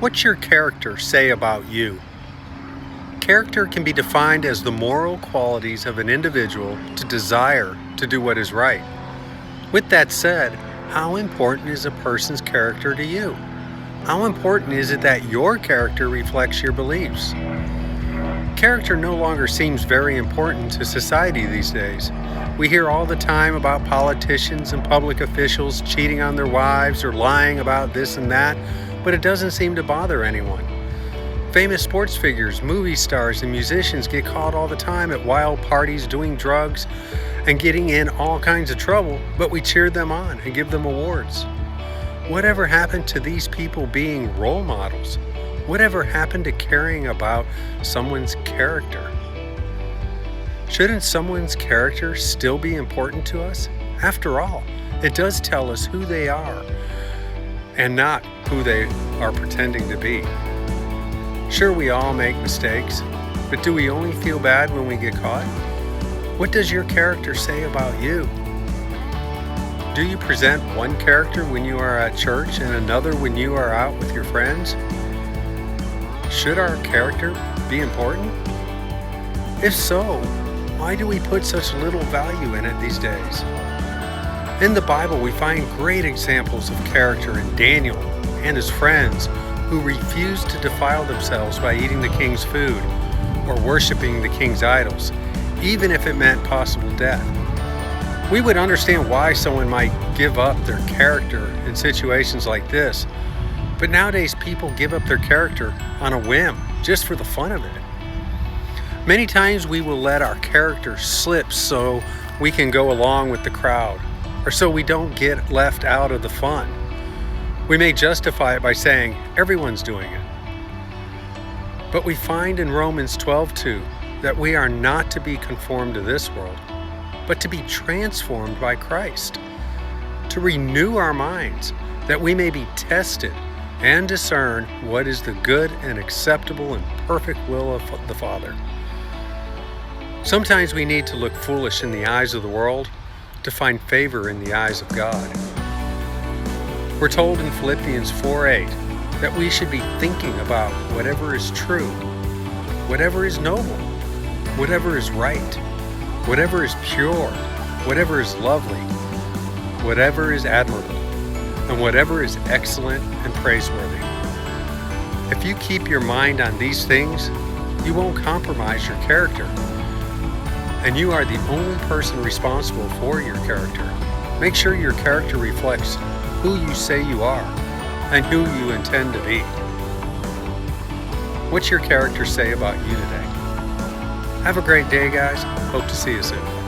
What's your character say about you? Character can be defined as the moral qualities of an individual to desire to do what is right. With that said, how important is a person's character to you? How important is it that your character reflects your beliefs? Character no longer seems very important to society these days. We hear all the time about politicians and public officials cheating on their wives or lying about this and that, but it doesn't seem to bother anyone. Famous sports figures, movie stars, and musicians get caught all the time at wild parties doing drugs and getting in all kinds of trouble, but we cheer them on and give them awards. Whatever happened to these people being role models? Whatever happened to caring about someone's character? Shouldn't someone's character still be important to us? After all, it does tell us who they are and not who they are pretending to be. Sure, we all make mistakes, but do we only feel bad when we get caught? What does your character say about you? Do you present one character when you are at church and another when you are out with your friends? Should our character be important? If so, why do we put such little value in it these days? In the Bible, we find great examples of character in Daniel and his friends who refused to defile themselves by eating the king's food or worshiping the king's idols, even if it meant possible death. We would understand why someone might give up their character in situations like this, but nowadays people give up their character on a whim, just for the fun of it. Many times we will let our character slip so we can go along with the crowd, or so we don't get left out of the fun. We may justify it by saying everyone's doing it. But we find in Romans 12:2 that we are not to be conformed to this world, but to be transformed by Christ, to renew our minds, that we may be tested and discern what is the good and acceptable and perfect will of the Father. Sometimes we need to look foolish in the eyes of the world to find favor in the eyes of God. We're told in Philippians 4:8 that we should be thinking about whatever is true, whatever is noble, whatever is right, whatever is pure, whatever is lovely, whatever is admirable, and whatever is excellent and praiseworthy. If you keep your mind on these things, you won't compromise your character, and you are the only person responsible for your character. Make sure your character reflects who you say you are and who you intend to be. What's your character say about you today? Have a great day, guys. Hope to see you soon.